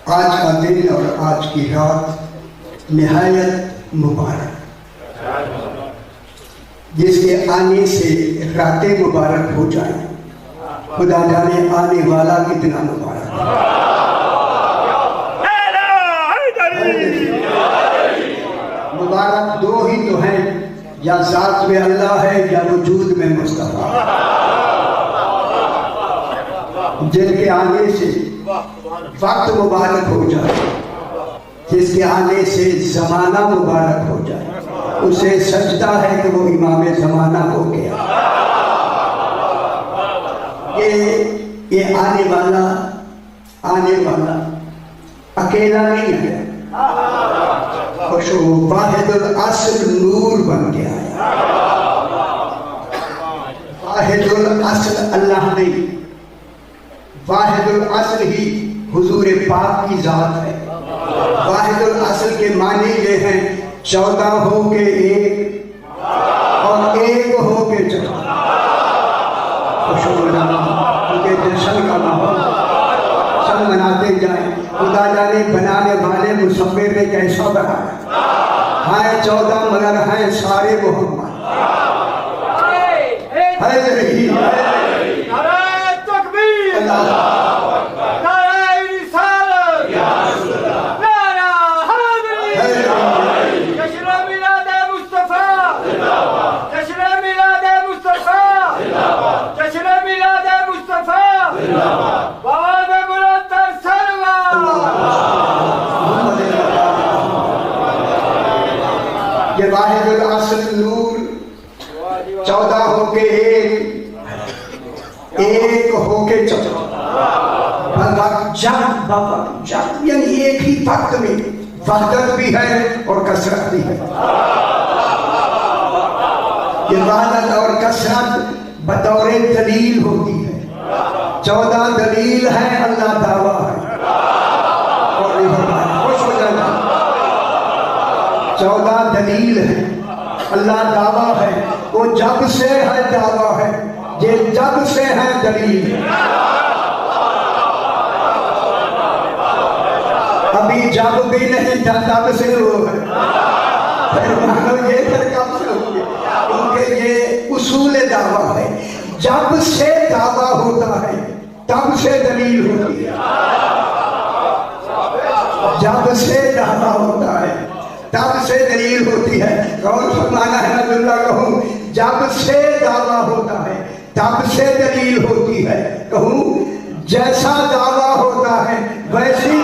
آج کا دن اور آج کی رات نہایت مبارک، جس کے آنے سے راتیں مبارک ہو جائیں، خدا جانے آنے والا کتنا مبارک ہے۔ مبارک دو ہی تو ہیں، یا ذات میں اللہ ہے یا وجود میں مصطفیٰ، جن کے آنے سے وقت مبارک ہو جائے، جس کے آنے سے زمانہ مبارک ہو جائے، اسے سجدہ ہے کہ وہ امام زمانہ ہو گیا۔ یہ آنے والا اکیلا نہیں ہے، خوشو واحد الاصل نور بن کے آیا۔ واحد الاصل اللہ نہیں، واحد الاصل ہی حضور پاک کی ذات ہے۔ واحد الاصل کے معنی یہ ہیں 14 ہو کے ایک اور ایک ہو کے 14۔ کیونکہ جشن کا ماحول سب مناتے جائیں، خدا جانے بنانے والے مصور نے کیسا بنایا، ہیں 14 مگر ہیں سارے محمد۔ یہ واحد الاصل نور 14 ہو کے ایک ہو کے 14، جب یعنی ایک ہی وقت میں وحدت بھی ہے اور کثرت بھی ہے۔ یہ وحدت اور کثرت بطور دلیل ہوتی ہے، 14 دلیل ہے، اللہ دعویٰ ہے۔ خوش ہو جانا، 14 دلیل ہے، اللہ دعویٰ ہے، وہ جب سے ہے دعویٰ ہے، یہ جب سے ہے دلیل ہے۔ ابھی جب بھی نہیں تھا تب سے وہ ہے، پھر مانو یہ پھر کب سے ہو گیا، کیونکہ یہ اصول دعویٰ ہے، جب سے دعویٰ ہوتا ہے تب سے دلیل ہوتی ہے۔ جب سے دعویٰ ہوتا ہے تب سے دلیل ہوتی ہے۔ کون فرمانا ہے نبی اللہ کہوں، جب سے دعویٰ ہوتا ہے تب سے دلیل ہوتی ہے۔ کہوں جیسا دعویٰ ہوتا ہے ویسی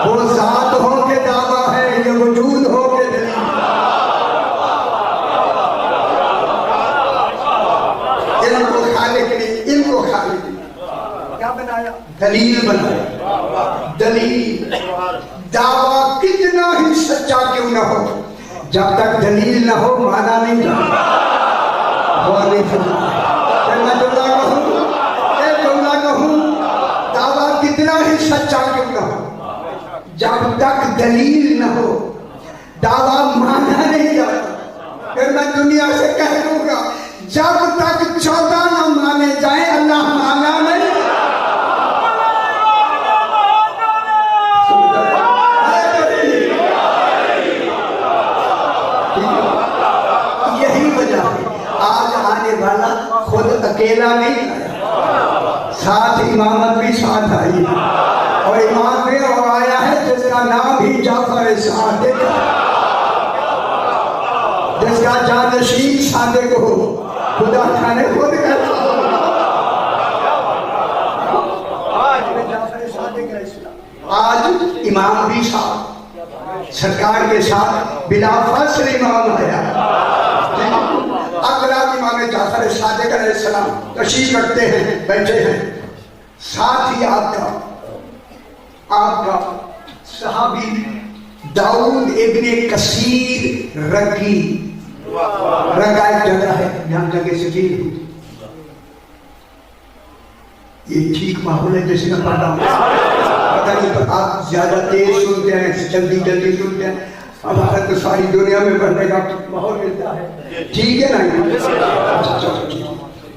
وہ ذات ہو کے دعویٰ ہے، یہ وجود ہو کے دلیل۔ ان کو خالق نے، ان کو خالق نے کیا بنایا؟ دلیل بنایا۔ دلیل دعویٰ کتنا ہی سچا کیوں نہ ہو، جب تک دلیل نہ ہو مانا نہیں جاتا۔ غور نہیں فرمایا، میں جملہ کہوں دعویٰ کتنا ہی سچا کیوں نہ ہو، جب تک دلیل نہ ہو دعویٰ مانا نہیں جاتا۔ پھر میں دنیا سے کہہ دوں گا جب تک 14 نہ مانے جائیں اللہ مانا نہیں۔ یہی وجہ ہے آج آنے والا خود اکیلا نہیں آیا، ساتھ امامت بھی ساتھ آئی، اور امام بھی اور آیا ہے جس کا نام بھی جعفر صادق، جس کا جانشین صادق ہو، خدا جانے خود کہتا ہو۔ آج امام بھی ساتھ، سرکار کے ساتھ بلا فصل امام آیا۔ اقرب امام جعفر صادق علیہ السلام تشریف رکھتے ہیں، بیٹھے ہیں، ساتھ ہی آپ کا صحابی داؤد ابن کثیر رگی، رگا ایک جگہ ہے جہاں جگہ سفید ہوتی، یہ ٹھیک ماحول ہے جیسے میں پڑھتا ہوں، پتہ نہیں آپ زیادہ تیز سنتے ہیں جلدی سنتے ہیں، ہمارا تو ساری دنیا میں پڑھنے کا ماحول ملتا ہے، ٹھیک ہے نا؟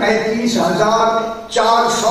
35,400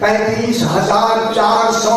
35,400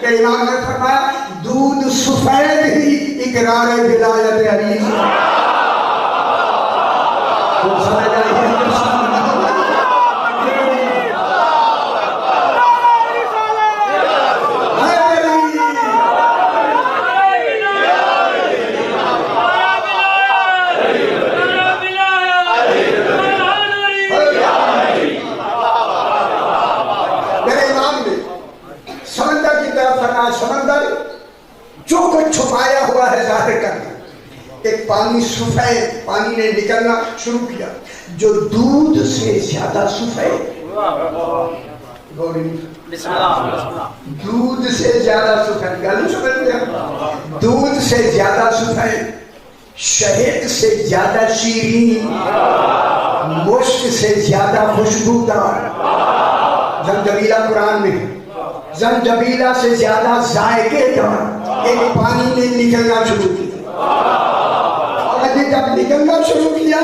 کہ امام نے فرمایا دودھ سفید ہی اقرار ولایت علی تو سمجھ آئی سمندر جو کچھ چھپایا ہوا ہے ظاہر کرنا. ایک پانی سفید پانی نے نکلنا شروع کیا جو دودھ سے زیادہ سفید. دودھ سے زیادہ سفید گل سمجھ لیا. دودھ سے زیادہ سفید, شہد سے زیادہ شیرین, مشک سے زیادہ خوشبودار. زنجبیلہ قرآن میں زنجبیلہ سے زیادہ ذائقے دار ایک پانی نے نکلنا شروع کیا. اور جب نکلنا شروع کیا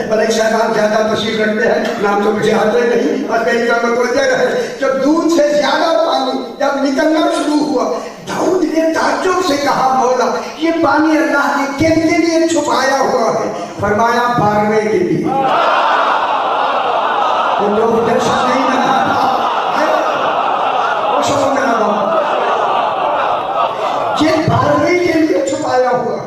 ملک صاحب زیادہ تشریف رکھتے ہیں, نام تو مجھے آتے نہیں اور کئی کا متوجہ رہے. جب دودھ سے زیادہ پانی جب نکلنا شروع ہوا, داؤد نے تعجب سے کہا مولا یہ پانی اللہ نے کن کے لیے چھپایا ہوا ہے؟ فرمایا بارنے کے لیے. تو لوگ جیسا نہیں بنا تھا یہ بارہویں کے لیے چھپایا ہوا.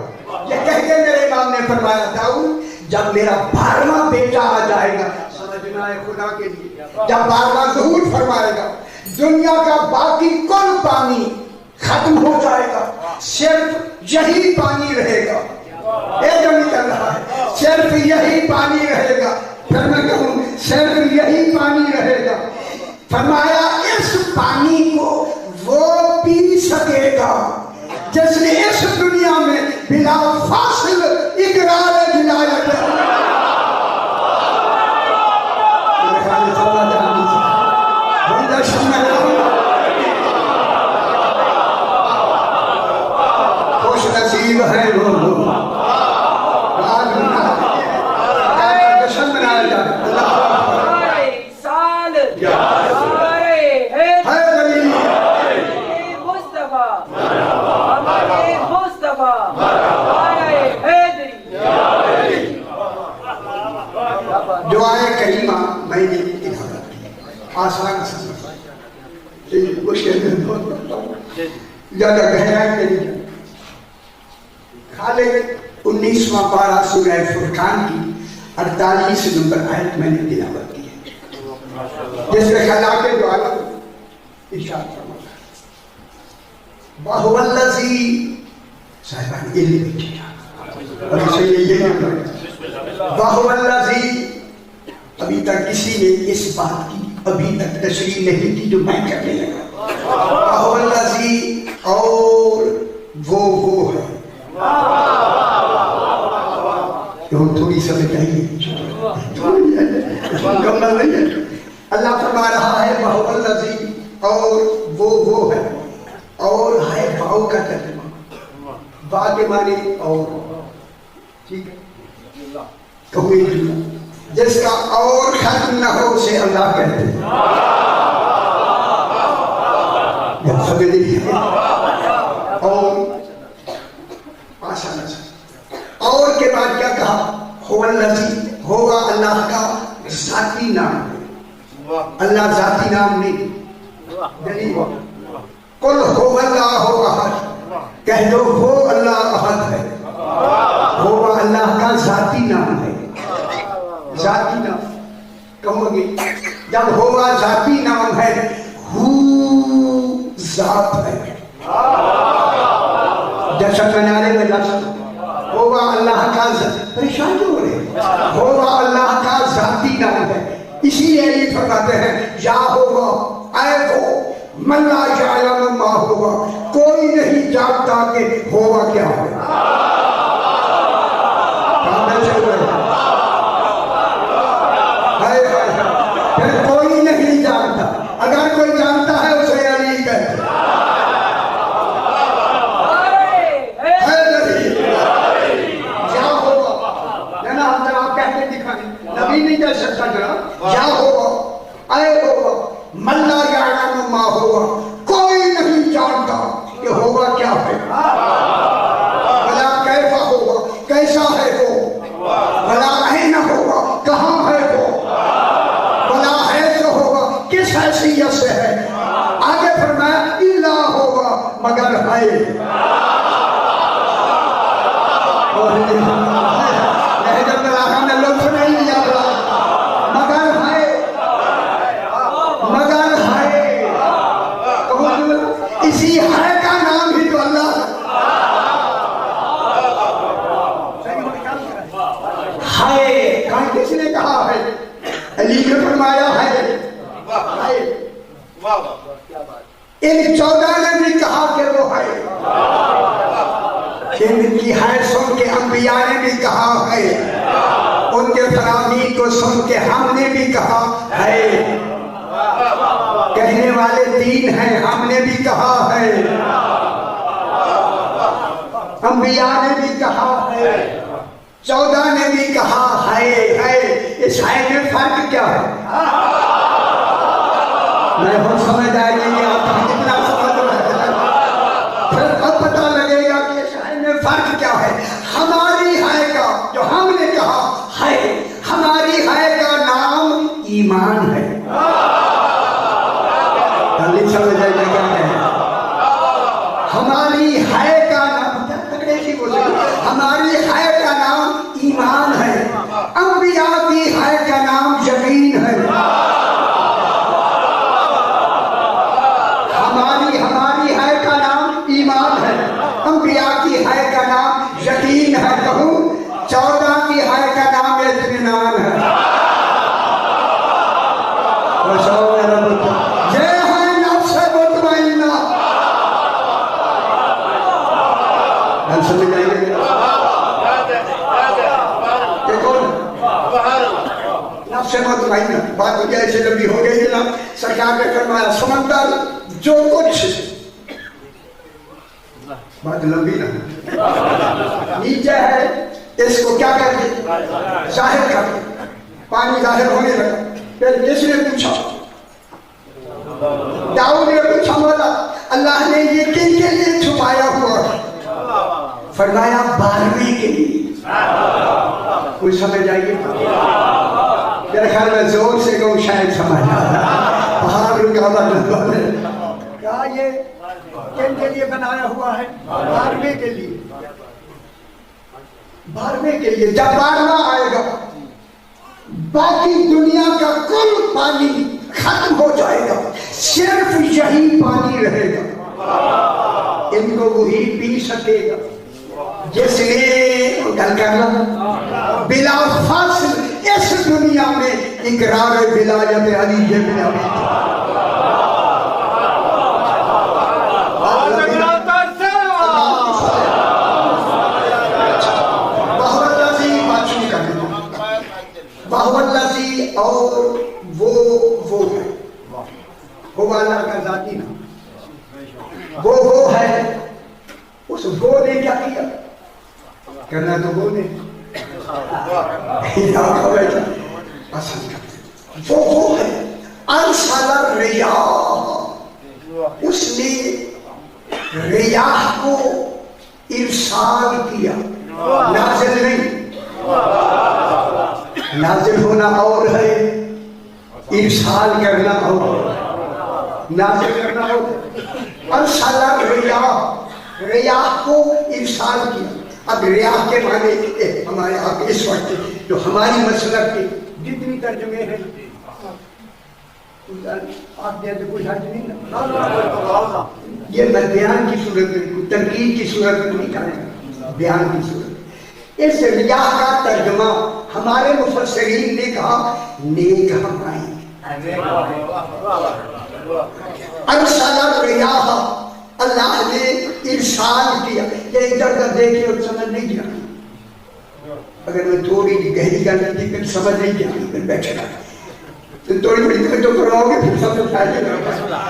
یہ کہہ کے میرے امام نے فرمایا داؤد جب میرا 12واں بیٹا آ جائے گا, سمجھنا ہے خدا کے لیے, جب 12واں ظہور فرمائے گا دنیا کا باقی کل پانی ختم ہو جائے گا, صرف یہی پانی رہے گا. یہ جو نکل رہا ہے صرف یہی پانی رہے گا. پھر میں کہوں صرف یہی پانی رہے گا. فرمایا اس پانی کو وہ پی سکے گا جس نے اس دنیا میں بلا فاصل اقرار ولایت. خوش نصیب ہے وہ جشن منایا جائے. دعائے کریمہ میں نے ادارت کی آسان سمجھ مشکل زیادہ گہرائی نہیں. خالق 19واں پارہ سورہ فرقان کی 48 نمبر آیت میں نے تلاوت کی ہے جس میں خلاق جو عالم ارشاد فرماتا ہے وَهُوَ الَّذِي صاحبان علم بیٹھے اور اسے یہ وَهُوَ الَّذِي ابھی تک کسی نے اس بات کی ابھی تک تشریح نہیں کی جو میں کرنے لگا. وَهُوَ الَّذِي اور وہ ہے. ہم تھوڑی سمجھ آئیے مکمل نہیں ہے. اللہ فرما رہا ہے وَهُوَ الَّذِي اور وہ ہے, اور ہے واؤ کا ترجمہ, با کے معنی اور, ٹھیک ہے, کوئی جس کا اور ختم نہ ہو اسے اللہ کہتے ہیں. سمجھ لیجیے اور آسان اور کے بعد کیا کہا هو الذی ہوگا اللہ کا ذاتی نام ہے. اللہ ذاتی نام نہیں. قل هو اللہ احد کہہ دو وہ اللہ احد ہے. ہوگا اللہ کا ذاتی نام ہے. ذاتی نام کہو گے جب ہوگا ذاتی نام ہے ہو ذات ہے. جیسا کنارے میں لفظ ہوگا اللہ کا پریشان کیوں ہو رہے ہوگا اللہ کا ذاتی نام ہے. اسی لیے یہ فرماتے ہیں یا ہوگا اے وہ من لا یعلم ما ہوگا, کوئی نہیں جانتا کہ ہوگا کیا ہے. پھر کوئی نہیں جانتا, اگر کوئی جانتا ہے اسے علی کہتے ہیں. کیا ہوگا نا ہم جناب کہتے دکھائیں نبی نہیں کہہ سکتا جناب. کیا ہوگا اے ہوگا من لا یعلم ما ہوگا, کوئی نہیں مگر ہے جب علاقہ میں لوگ سنیں گے مگر ہے اسی ہے کا نام ہی تو اللہ ہے کس نے کہا ہے علی نے فرمایا ہے ان 14 نے بھی کہا کہ وہ ہے ان کی ہے سن کے انبیاء نے بھی کہا ہے ان کے فرامی کو سن کے ہم نے بھی کہا ہے کہنے والے 3 ہیں ہم نے بھی کہا ہے انبیاء نے بھی کہا ہے 14 نے بھی کہا ہے اس ہے میں فرق کیا ہے میں بہت سمجھ آئے گی آپ کتنا سمجھ رہے ہیں پھر اب پتہ لگے گا کہ اس ہے میں فرق کیا ہے ہماری ہے کا جو ہم نے کہا ہے ہماری ہے کا نام ایمان ہے سمجھ آئے گا کیا ہے ہماری ہے کا نام ہماری ہے کا نام ایمان ہے انبیاء کی ہے کا نام یقین ہے ہماری ہے کا نام ایمان ہے انبیاء کی ہے کا نام یقین ہے کہوں 14 کی ہے کا نام اطمینان ہے بات ہو گیا ایسے لمبی ہو گئی جناب سرکار نے فرمایا سمندر جو کچھ بات لمبی نہ نیچے ہے اس کو کیا کرتے ظاہر کرتے پانی ظاہر ہونے لگا پھر کس نے پوچھا داؤد نے پوچھا مولا اللہ نے یہ کن کے لیے چھپایا ہوا فرمایا 12ویں کے لیے کوئی سمجھ آئیے میرے خیال میں زور سے کہوں شاید سمجھ پہاڑ رکاوٹ ہے کیا یہ کن کے لیے بنایا ہوا ہے 12ویں کے لیے 12ویں کے لیے جب 12واں آئے گا باقی دنیا کا کل پانی ختم ہو جائے گا صرف یہی پانی رہے گا ان کو وہی پی سکے گا جس نے گل کرنا بلا فاصل اس دنیا میں اقرار ولایت علی بن ابی باہواللذی اور وہ ہے وہ اللہ کا ذاتی نام وہ ہے اس وہ نے کیا کیا کرنا تو وہ نے وہ ہے ارسل الریاح اس نے ریاح کو ارسال کیا نازل نہیں نازل ہونا اور ہے ارسال کرنا اور نازل کرنا اور ارسل الریاح ریاح کو ارسال کیا اب ریاح کے معنی ہمارے آپ اس وقت جو ہماری مسلک کے جتنی ترجمے ہیں آپ جیسے کوئی حرج نہیں یہ میں بیان کی صورت میں تنقید کی صورت میں نہیں کریں بیان کی صورت اس ریاح کا ترجمہ ہمارے مفسرین نے کہا نیک ہمائی ارسل الریاح اللہ نے ارسال کیا یہ ادھر ادھر دیکھے اور سمجھ نہیں کیا اگر میں تھوڑی گہری گل کی پھر سمجھ نہیں کیا پھر بیٹھے گا تو تھوڑی بڑی توجہ کرواؤ گے پھر سمجھ آئے گا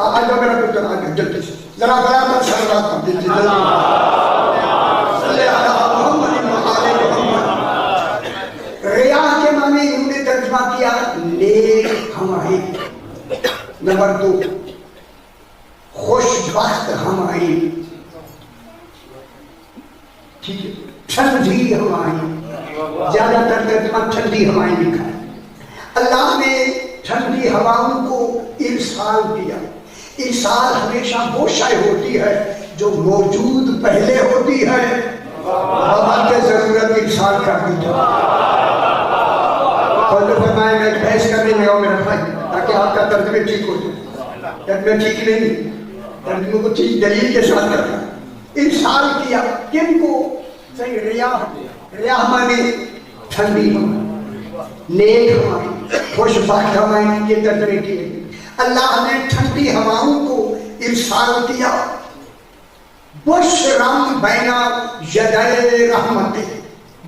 آج میرا کچھ جلدی سے ذرا بڑا مت سلوات ریاح کے معنی انہوں نے ترجمہ کیا نیک ہمائی نمبر 2 خوشبخت ہمائی ٹھیک ہے ٹھنڈی ہمائی زیادہ تر ترجمہ ٹھنڈی ہمائی لکھا ہے اللہ نے ٹھنڈی ہواؤں کو ارسال کیا ارسال ہمیشہ وہ شے ہوتی ہے جو موجود پہلے ہوتی ہے، اب کے ضرورت ارسال کر دی جائے۔ اور فرمایا میں بحث کرنے میں آؤ میرا بھائی تاکہ آپ کا ترجمے ٹھیک ہو جائے۔ ترجمے ٹھیک نہیں، ترجمے کو ٹھیک دلیل کے ساتھ کرنا۔ ارسال کیا کن کو؟ صحیح ریاح، ریاح مانے ٹھنڈی ہوا، نیک ہوا، خوش بخت ہوائیں، یہ ترجمے کیے۔ اللہ نے ٹھنڈی ہواؤں کو ارسال کیا۔ بشرم بین یدی رحمت،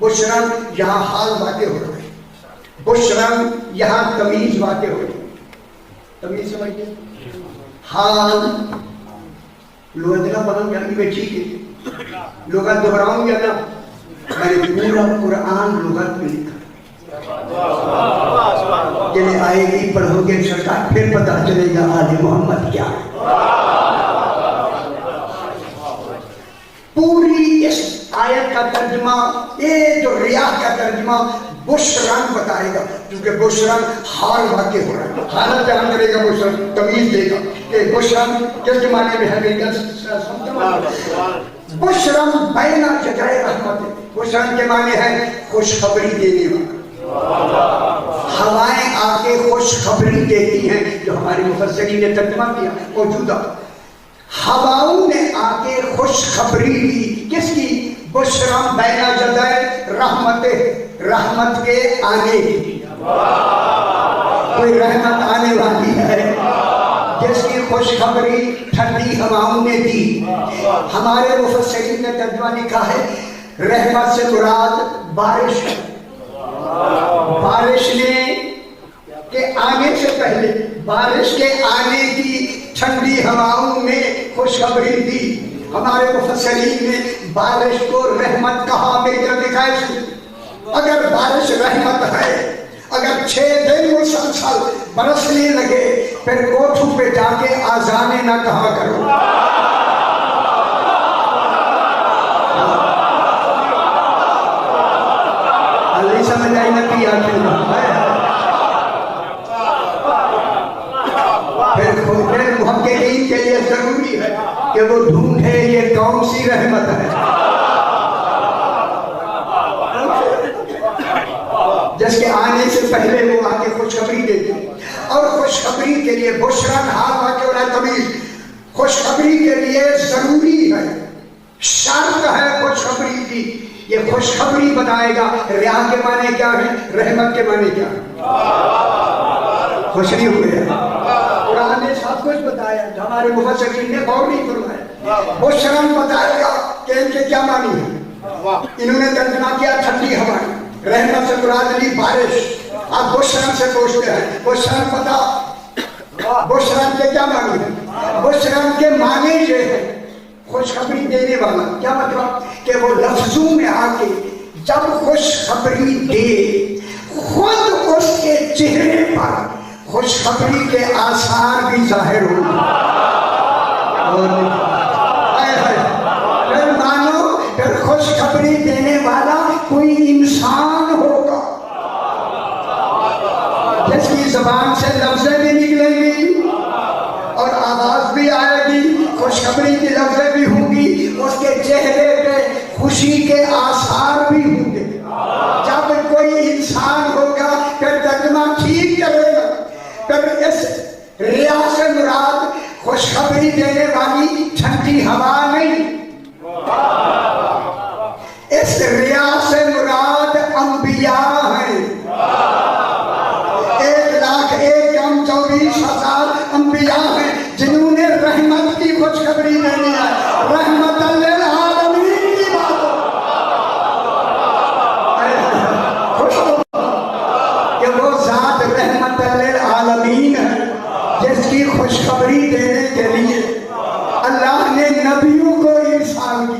بشرم یہاں حال واقع ہو رہے، بشرم یہاں تمیز واقع ہو رہی، تمیز سمجھئے، حال لغتنا پڑھوں گا میں ٹھیک ہے، لغت دہراؤں گا نا، میں نے پورا قرآن لغت میں لکھا، جنہیں آئے گی پڑھو گے سرکار پھر پتہ چلے گا آل محمد کیا ہے۔ پوری اس آیت کا ترجمہ، یہ جو ریاح کا ترجمہ بشرن بتائے گا، کیونکہ بشرن حال واقع ہو رہا ہے، حالت بیان کرے گا، بشرن تمیز دے گا کہ بشرن کس زمانے میں ہے، بشرن بین یدی رحمت، بشرن کے معنی ہے خوشخبری دینے والا، ہوائیں آ کے خوشخبری دیتی ہیں، جو ہمارے مفسرین نے ترجمہ کیا موجودہ، ہواؤں نے آ کے خوشخبری دی، کس کی؟ بشرم بین یدی رحمت، رحمت کے آنے کی، کوئی رحمت آنے والی ہے جس کی خوشخبری ٹھنڈی ہواؤں نے دی۔ ہمارے مفسرین نے ترجمہ لکھا ہے رحمت سے مراد بارش، بارش نے کے آنے سے پہلے، بارش کے آنے کی ٹھنڈی ہواؤں نے خوشخبری دی۔ ہمارے مفسرین نے بارش کو رحمت کہا، میری طرف دکھائے سے اگر بارش رحمت ہے، اگر 6 دن مسلسل برسنے لگے پھر کوٹھوں پہ جا کے آذانیں نہ کہا کرو، اللہ سمجھ آئی نبی آخر پھر محققین کے لیے ضروری ہے کہ وہ ڈھونڈے یہ کون سی رحمت ہے، جس کے آنے سے پہلے وہ آ کے خوشخبری دیتی، اور خوشخبری کے لیے بشرن حال واقع ہو رہا ہے تمیز، خوشخبری کے لیے ضروری ہے، شرط ہے خوشخبری کی، یہ خوشخبری بتائے گا۔ ریاح کے معنی کیا ہے، رحمت کے معنی کیا ہے، خوش نہیں ہوئے ہیں، قرآن نے سب کچھ بتایا، ہمارے مفسرین نے غور نہیں فرمایا۔ بشرن بتائے گا کہ ان کے کیا معنی ہے، انہوں نے ترجمہ کیا ٹھنڈی ہوائیں، رحمت سے مراد لی بارش، آپ بشرن سے پوچھتے ہیں بشرن پتا، بشرن کے کیا معنی ہے؟ بشرن کے معنی یہ ہے خوشخبری دینے والا، کیا مطلب کہ وہ لفظوں میں آ کے جب خوشخبری دے خود اس کے چہرے پر خوشخبری کے آثار بھی ظاہر ہوں، پھر مانو پھر خوشخبری دینے والا کوئی انسان ہوگا جس کی زبان سے لفظیں بھی نکلیں گی اور آواز بھی آئے گی، خوشخبری کی لفظیں بھی ہوں گی، اس کے چہرے پہ خوشی کے آثار بھی ہوں گے۔ جب کوئی انسان ہوگا پھر ترجمہ ٹھیک کرے گا، پھر اس ریاح سے مراد خوشخبری دینے والی ٹھنڈی ہوا نہیں، اس ریاح سے مراد انبیاء ہیں، 1,24,000 انبیاء ہیں جنہوں نے رحمت کی خوشخبری دینی ہے، رحمت للعالمین کی بات خوش ہو کہ وہ ذات رحمت للعالمین ہے جس کی خوشخبری دینے کے لیے اللہ نے نبیوں کو ارسال کیا۔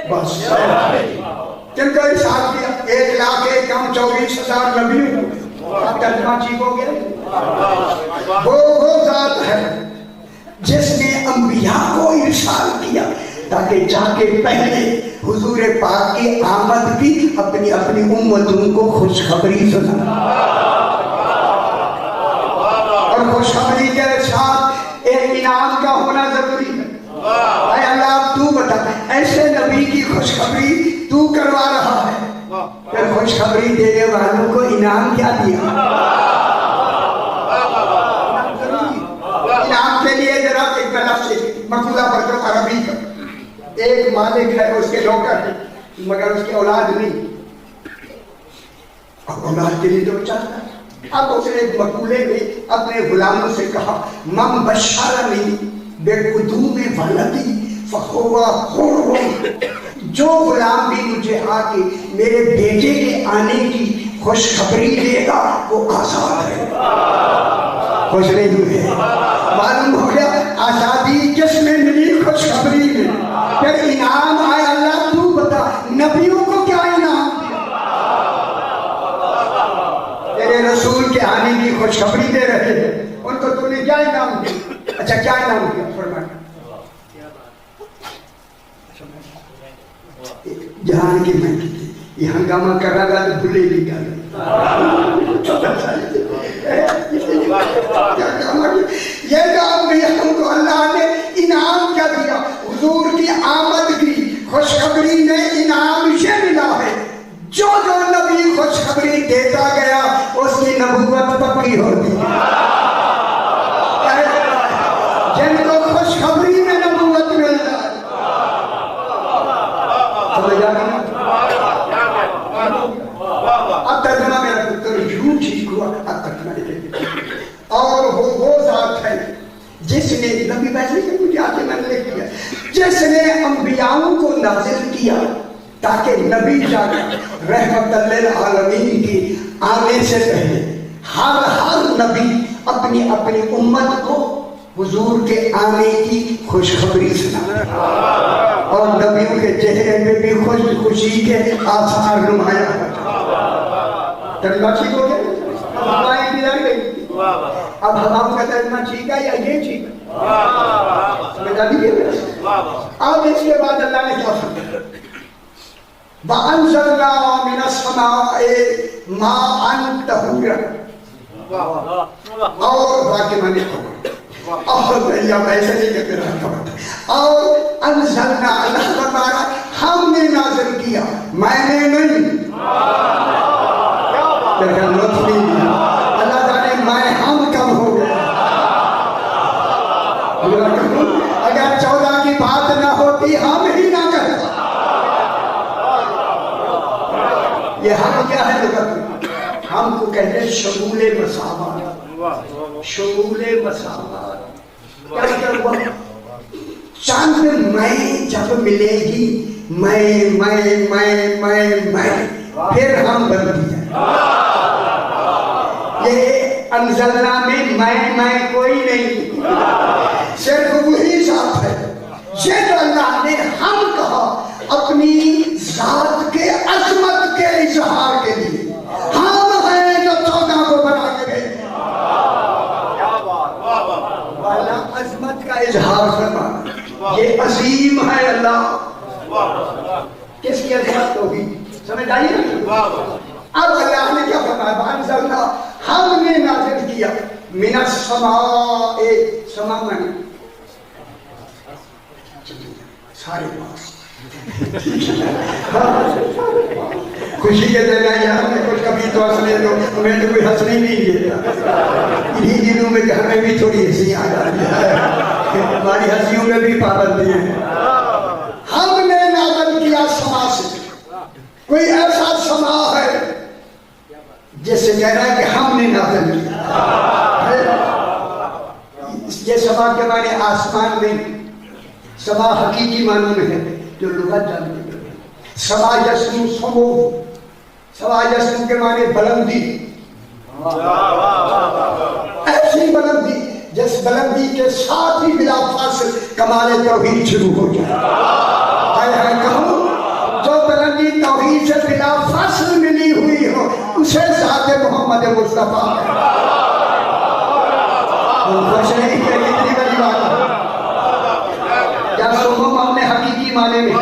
بس کن کا ارسال کیا؟ 1,24,000 نبیوں، آپ ترجمہ ٹھیک ہو گیا؟ وہ ذات ہے جس نے انبیاء کو ارسال کیا تاکہ جا کے پہلے حضور پاک کی آمد کی اپنی اپنی امتوں کو خوشخبری سنا، اور خوشخبری کے ساتھ ایک انعام کا ہونا ضروری ہے۔ اے اللہ تو بتا، ایسے نبی کی خوشخبری تو کروا رہا ہے، پھر خوشخبری دینے والوں کو انعام کیا دیا؟ انعام کے لیے ذرا ایک لفظ مقولہ پڑھ دو عربی کا۔ ایک مالک ہے، اس کے نوکر ہے، مگر اس کی اولاد نہیں، اب اولاد کے لیے تو چاہتا ہے۔ اب اس نے ایک مقولے میں اپنے غلاموں سے کہا، من بشرنی بقدوم ولدی فہو حر، جو غلام بھی مجھے آ کے میرے بیٹے کے آنے کی خوشخبری دے گا وہ آزاد ہے، خوش نہیں ہوئے۔ معلوم ہو گیا آزادی کس میں ملی؟ خوشخبری میں۔ پھر انعام آیا، اللہ تو بتا نبیوں کو کیا انعام دیا؟ تیرے رسول کے آنے کی خوشخبری دے رہے ہیں، ان کو تو نے کیا انعام دیا؟ اچھا کیا انعام دیا فرمایا؟ جہاں کی میں یہ ہنگامہ کر رہا تھا تو بھولے نہیں گا، یہ کام بھی ہم کو اللہ نے انعام کیا دیا؟ حضور کی آمد کی خوشخبری میں انعام یہ ملا ہے، جو جو نبی خوشخبری دیتا گیا اس کی نبوت پکی ہوتی ہے۔ جن کو خوشخبری میں نبوت مل جائے، سمجھ آ گیا؟ اب ترجمہ میرا ترجمہ ٹھیک ہوا، اب ترجمہ لکھیں۔ اور وہ ذات ہے جس نے، نبی ویسے کہ مجھے آگے میں نے لکھ دیا، جس نے انبیاءوں کو نازل کیا تاکہ نبی جا کر رحمت للعالمین کی آنے سے پہلے ہر نبی اپنی اپنی امت کو حضور کے آنے کی خوشخبری سنا، اور نبیوں کے چہرے میں بھی خوشی کے آثار نمایاں ہوتے۔ ترجمہ ٹھیک ہو گیا؟ ہماری بھی لگ گئی۔ اب ہم کا ترجمہ ٹھیک ہے یا یہ ٹھیک ہے؟ سمجھا دیجیے۔ اب اس کے بعد اللہ نے کیا فرمایا؟ وَأَنزَلْنَا مِنَ السَّمَاءِ مَاءً طَهُورًا، اور باقی معنی اور یا ایسا نہیں کہتے رہا، اور انزلنا، اللہ فرمایا ہم نے نازل کیا، میں نے نہیں، اللہ جانے میں ہم کم ہو گیا۔ اگر 14 کی بات نہ ہوتی ہم ہی نہ کرتا۔ یہ ہم کیا ہے لغت میں؟ ہم کو کہتے ہیں شمول مساوات، شمول مساوات۔ کیا مطلب ہوا؟ چند میں جب ملے گی، میں پھر ہم بن جائیں۔ یہ انزلنا میں کوئی نہیں، صرف وہی ذات ہے۔ یہ جو اللہ نے ہم کہا اپنی ذات کے عظمت کے اظہار کے لیے، ہم ہیں جو 14 کو بنا کے گئے۔ اللہ عظمت کا اظہار فرما، یہ عظیم ہے اللہ۔ کس کی عظمت ہوگی؟ سمجھ آئیے؟ اب اللہ نے کیا فرمایا؟ وَأَنزَلْنَا، ہم نے نازل کیا، مِنَ السَّمَاءِ، سما میں سارے پاس خوشی کے دن ہے یار، ہمیں کچھ کبھی تو ہنسنے دو، ہمیں تو کوئی ہنسنے نہیں دیتا۔ انہی دنوں میں ہمیں بھی تھوڑی ہنسی آ جاتی ہے، ہماری ہنسیوں میں بھی پابندی ہے۔ ہم نے نازل کیا سما سے، کوئی ایسا سما ہے جس سے کہہ رہا ہے کہ ہم نے نازل کیا۔ یہ سما کے معنی آسمان میں، سما حقیقی معنوں میں ہے جو لغت جانتے ہیں۔ سما یسمو سمو، سما یسمو کے معنی بلندی، ایسی بلندی جس بلندی کے ساتھ ہی بلا فاصل کمال توحید شروع ہو جائے۔ کہوں جو بلندی توحید سے بلا فاصل ملی ہوئی ہو اسے ذات محمد مصطفیٰ ہے۔ خوش نہیں ہے کتنی بڑی بات ہے۔ یا سمو ہم نے حقیقی معنی میں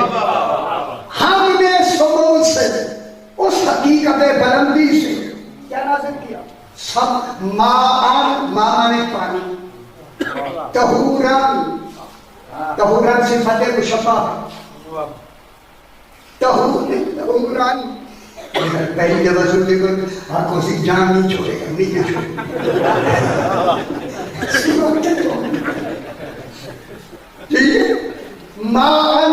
نازل کیا سب ماء پانی طہورن صفت مشبہ طہورن پہلی جب وضو دیکھو آنکھوں سے جان نہیں چھوڑے گا نہیں چھوڑے ماء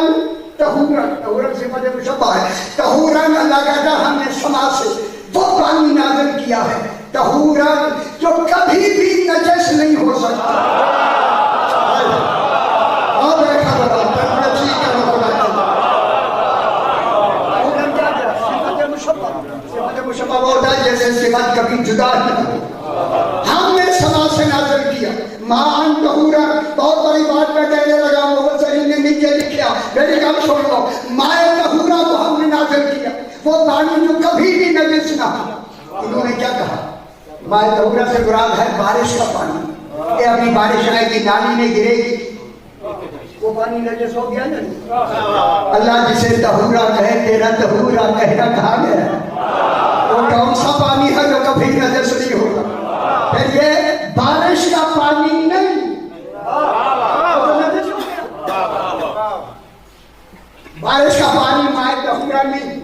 طہورن صفت مشبہ ہے طہورن اللہ کہتا ہم نے سما سے وہ پانی نازل کیا ہے طہورن جو کبھی بھی نجس نہیں ہو سکتا اور دیکھا بتا صفت مشبہ ہوتا ہے جیسے صفت کبھی جدا نہیں ہم نے سما سے نازل کیا ماء طہورن بہت بڑی بات میں کہنے لگا مفسرین نے نیچے لکھا میری کام چھوڑ دو ماء طہورن کو ہم نے نازل کیا وہ پانی جو کبھی بھی نجس نہ ہو انہوں نے کیا کہا ماء طہورن سے مراد ہے بارش کا پانی کہ ابھی بارش آئے گی نالی میں گرے گی وہ پانی نجس ہو گیا نہیں اللہ جسے طہورا کہے تیرا طہورا کہنا کہا گیا وہ کون سا پانی ہے جو کبھی نجس نہیں ہوگا پھر یہ بارش کا پانی نہیں وہ نجس ہو گیا بارش کا پانی ماء طہورا نہیں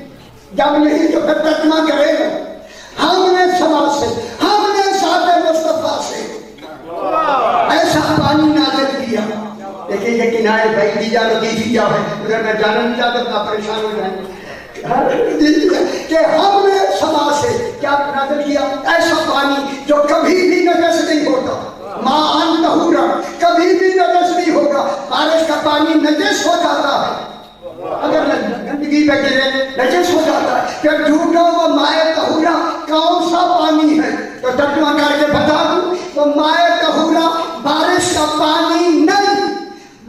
جب نہیں تو پھر ترجمہ کرے گا ہم نے سما سے ہم نے ذات مصطفیٰ سے ایسا پانی نازل کیا لیکن یہ کنائے بھائی دی جا لگی تھی جا ہے ادھر میں جانا نہیں چاہتا تھا پریشان ہو جائیں کہ ہم نے سما سے کیا نازل کیا ایسا پانی جو کبھی بھی نجس نہیں ہوتا ماء طہورن کبھی بھی نجس نہیں ہوگا بارش کا پانی نجس ہو جاتا ہے اگر گندگی پہ گرے نجس ہو جاتا ہے پھر جھوٹا وہ ماء طہورا کون سا پانی ہے تو ترجمہ کر کے بتا دوں وہ ماء طہورا بارش کا پانی نہیں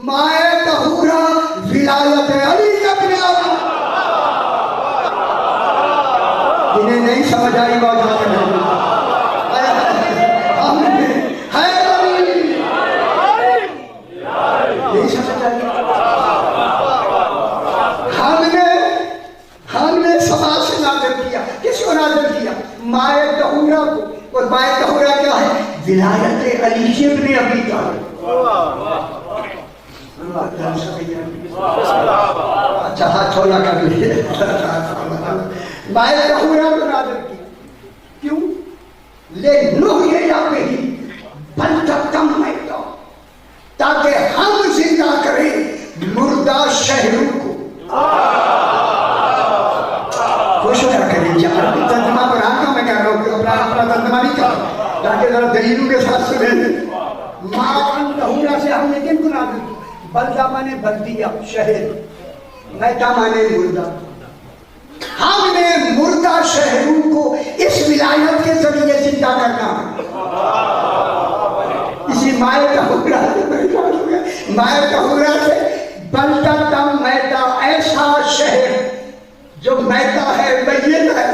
ماء طہورا ولایت علی ابن ابی جنہیں نہیں سمجھ آئی وہ جاتے ہیں نہیں سمجھ آئی ہم نے سما سے نازل کیا کس کو نازل کیا ماء طہورا کو اور ماء طہورا کیا ہے ولایت علی ابن ابی طالب اچھا ہاتھ چھوڑا کر لیے ماء طہورا کو نازل کیا کیوں لِنُحْيِیَ بِهِ بَلْدَةً مَیْتًا تاکہ ہم زندہ کریں مردہ شہروں کو خوش ہو جا کریں عربی ترجمہ پر آنکھا میں کہہ رہا ہوں اپنا ترجمہ نہیں کہا تاکہ ذرا دلیلوں کے ساتھ سنیں ماء طہورا سے ہم نے کن کو نازل کیا بلدہ مانے بلدیہ شہر میتہ مانے مردہ ہم نے مردہ شہروں کو اس ولایت کے ذریعے زندہ کرنا اسی ماء طہورا سے بلدہ میتہ ایسا شہر جو میتہ ہے میت ہے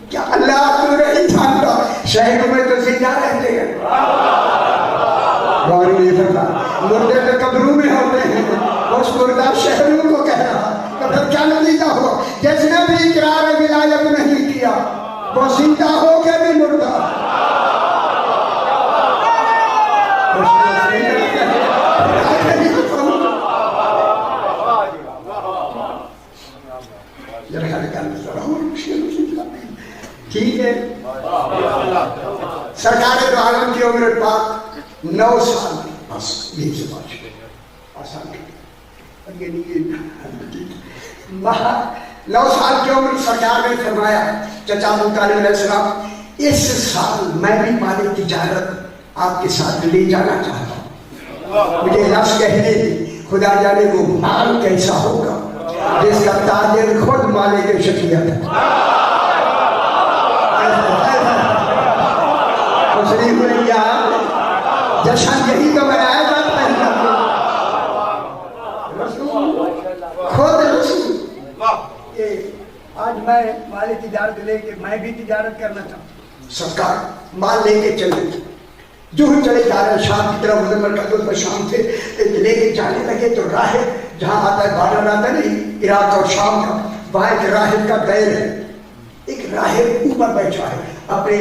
کیا اللہ تو نہیں جانتا شہروں میں تو زندہ رہتے ہیں غور نہیں کرتا مردے تو قبروں میں ہوتے ہیں اس مردہ شہروں کو کہہ رہا تو پھر کیا نتیجہ ہو جس نے بھی اقرار ولایت نہیں کیا وہ زندہ ہو کے بھی مردہ ٹھیک ہے سرکار دو عالم کی عمر پاک 9 سال بس یہ سے بات آسان 9 سال کی عمر سرکار نے فرمایا چچا ابو طالب علیہ السلام اس سال میں بھی مال تجارت آپ کے ساتھ لے جانا چاہتا ہوں مجھے لفظ کہنے دی خدا جانے وہ مال کیسا ہوگا جس کا تاجر خود مالک شخصیت ہے جشن یہی تو منایا جاتا ہے خود رسول آج میں مال تجارت لے کے میں بھی تجارت کرنا چاہتا ہوں سرکار مال لے کے چلے جو ہی چلے جا رہے ہیں شام کی طرف، مزمل قدر پر شام سے لے کے جانے لگے تو راہب جہاں آتا ہے بارڈر آتا ہے نہیں عراق اور شام کا، وہاں ایک راہب کا دیر ہے، ایک راہب اوپر بیٹھا ہے اپنے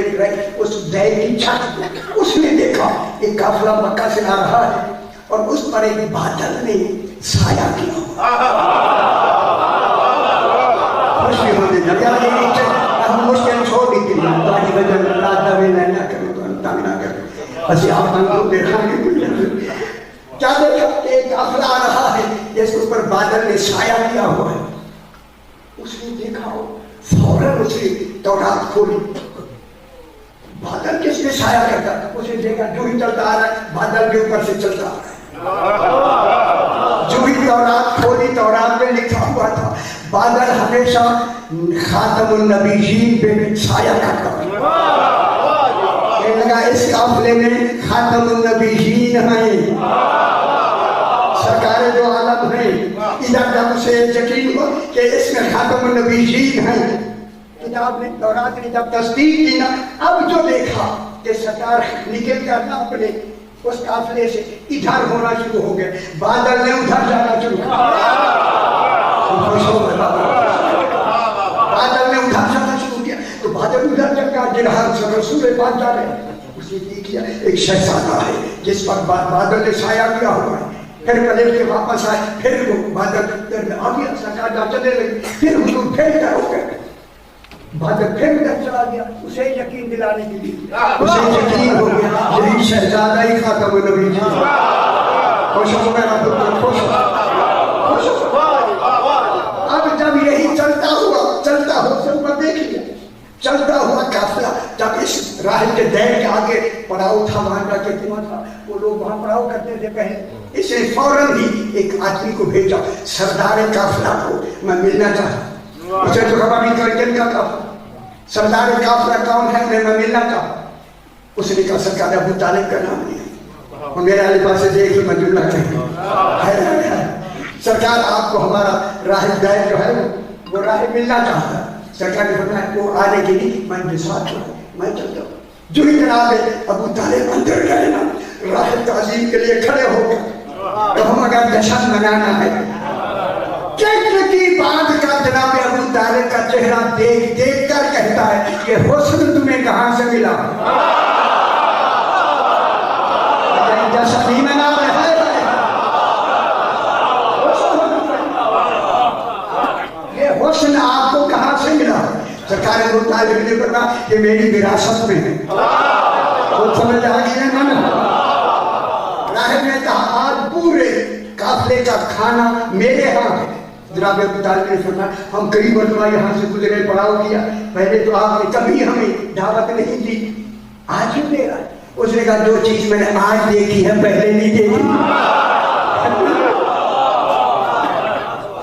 اس دیر کی چھت کو، اس نے دیکھا ایک قافلہ مکہ سے آ رہا ہے اور اس پر ایک بادل نے سایہ کیا ہوا، خوشی ہونے لگا، ہم مشکل چھوڑ دی تھی تاکہ وجہ رات دوے نہ کریں تو ہم تنگ نہ کریں، اسی آپ کو دیکھا گے کیا دیکھا کہ ایک قافلہ آ رہا ہے جس کے اوپر بادل نے سایہ کیا ہوا ہے، اس نے دیکھا فوراً اس نے تورات کھولی، بادل کس نے سایہ کرتا، اس نے دیکھا جو ہی چلتا آ رہا ہے بادل کے اوپر سے چلتا آ رہا ہے، جو ہی تورات کھولی تورات میں لکھا ہوا تھا بادل ہمیشہ خاتم النبیین پہ سایہ کرتا ہے، کہنے لگا اس قافلے میں خاتم النبیین ہیں، سرکار جو عالم ہیں، ادھر جب اسے یقین ہو کہ اس میں خاتم النبیین ہیں، کتاب نے تورات نے جب تصدیق کی نا، اب جو دیکھا کہ سرکار نکل کر نا اپنے اس قافلے سے ادھر ہونا شروع ہو گئے، بادل نے ادھر جانا شروع کیا، بادل نے ادھر جانا شروع کیا تو بادل ادھر جب کا جنہاں رسول پاک جا رہے ہیں، اسے دیکھیا ایک شہزادہ ہے جس پر بادل نے سایہ کیا ہوا ہے، پھر پلٹ کے واپس آئے، پھر وہ بادل در میں آ گیا، سرکار جا چلے لگی، پھر حضور پھر ادھر ہو گئے، بادل پھر ادھر چلا گیا، اسے یقین دلانے کے لیے، اسے یقین ہو گیا یہی شہزادہ ہی خاتم النبی جی، خوش ہو گیا رب، خوش ہو، اب جب یہی چلتا ہوا سب پر دیکھ لیا، چلتا ہوا قافلہ جب اس راہب کے دیر کے آگے پڑاؤ تھا، وہاں کا کتنا تھا، وہ لوگ وہاں پڑاؤ کرتے تھے پہلے، اسے فوراً ہی ایک آدمی کو بھیجا سردار قافلہ کو میں ملنا چاہتا، اسے تو خبر نہیں کر کن کا قافلہ، سردار قافلہ کون ہے میں ملنا چاہتا، اس نے کہا سرکار ابو طالب کا نام لیا اور میرے علی پاس سے دیکھ کے مجھول نہ کہیں، سرکار آپ کو ہمارا راہب دائر جو ہے وہ راہب ملنا چاہتا ہے، سرکار نے فرمایا وہ آنے کے لیے میں ساتھ ہوں، میں چلتا ہوں، جو ہی جناب ابو طالب اندر گئے نا، راہب تعظیم کے لیے کھڑے ہو گئے، تو ہم اگر جشن منانا ہے، کہنے کی بات کا جناب ابو طالب کا چہرہ دیکھ دیکھ کر کہتا ہے کہ حسن تمہیں کہاں سے ملا، جشن نہیں منا رہا ہے، یہ حسن آپ کو کہاں سے ملا، سرکار ابو طالب نے فرمایا کہ میری وراثت میں ہے، وہ سمجھ آ گئی ہے نا، راہب نے کہا آج پورے قافلے کا کھانا میرے ہاں ہے، جناب ابو طالب نے فرمایا ہم کئی مرتبہ یہاں سے گزرے پڑاؤ کیا، پہلے تو آپ نے کبھی ہمیں دعوت نہیں دی، آج ہی میرا، اس نے کہا جو چیز میں نے آج دیکھی ہے پہلے نہیں دیکھی،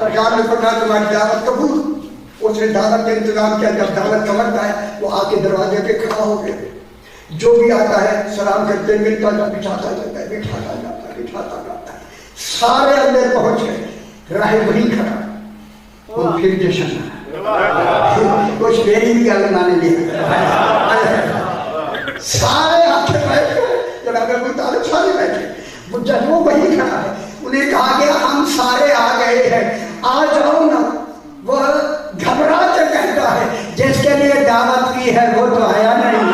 سرکار نے فرمایا تمہاری دعوت قبول، اس نے دعوت کا انتظام کیا، جب دعوت کا وقت آیا وہ آ کے دروازے پہ کھڑا ہو گیا، جو بھی آتا ہے سلام کرتے ملتا جا، بٹھاتا جاتا ہے، بٹھاتا جاتا ہے، بٹھاتا جاتا ہے، سارے اندر پہنچ گئے، راہب وہیں کھڑا، وہ پھر جشن کچھ میری بھی گل مانے لیا، سارے آتے بیٹھ گئے، جناب ابو طالب سارے بیٹھے، وہ جب وہ وہیں کھڑا ہے، انہیں کہا گیا ہم سارے آ گئے ہیں، آ جاؤ نا، وہ گھبرا کے کہتا ہے جس کے لیے دعوت کی ہے وہ تو آیا نہیں،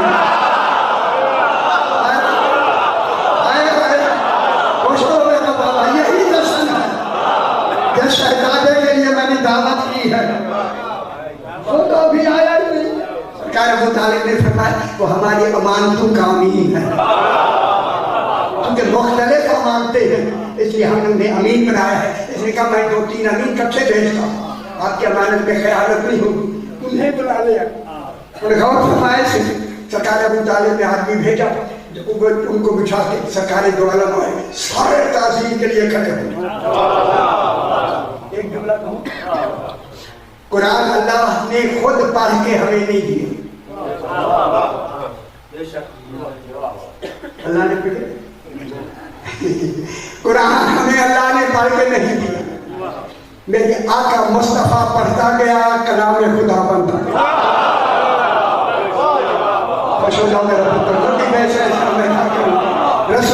یہی جشن ہے جس شہزادے کے لیے میں نے دعوت کی ہے وہ تو ابھی آیا نہیں، سرکار ابو طالب نے فرمایا وہ ہماری امانتوں کا امین ہے، کیونکہ مختلف امانتیں ہیں اس لیے ہم نے امین بنایا ہے، اس نے کہا میں 2-3 امین کب سے بھیجتا ہوں، آپ کی امانت پہ خیانت نہیں ہوگی، انہیں بلا لیا، انہیں غور فرمائے سے سرکار ابو طالب نے آدمی بھیجا، ان کو بٹھا کے سرکار دو عالم آئے، سارے تعظیم کے لیے کھڑے ہوئے، ایک جملہ کہوں، قرآن اللہ نے خود پڑھ کے ہمیں نہیں دیا، اللہ نے پڑھے، قرآن ہمیں اللہ نے پڑھ کے نہیں دیا، میرے آقا مصطفیٰ پڑھتا گیا، کلام خدا بنتا گیا، خوش ہو جاؤ میرا پتر، جو بھی میں سے ایسا میں کھا کے ہوں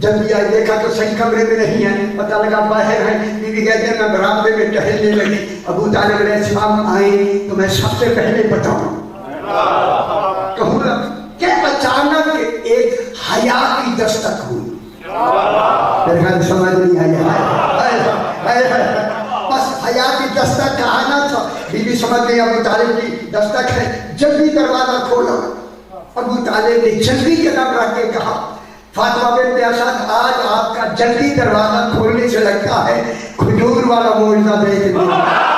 جلدی آئی، دیکھا تو صحیح کمرے میں نہیں ہے، پتہ لگا باہر ہے۔ بیوی کہتے ہیں میں برآمدے میں ٹہلنے لگی، ابو طالب علیہ السلام آئے تو میں سب سے پہلے بتاؤں کہوں گا کہ اچانک ایک حیا کی دستک ہوئی۔ میرے خیال سمجھ نہیں آیا، بس حیا کی دستک کا آنا تھا۔ بیوی سمجھ گئی ابو طالب کی دستک ہے، جلدی دروازہ کھولا۔ ابو طالب نے جلدی قدم رکھ کے کہا فاطمہ بنت اسد آج آپ کا جلدی دروازہ کھولنے سے لگتا ہے کھجور والا معجزہ دیکھ لیا۔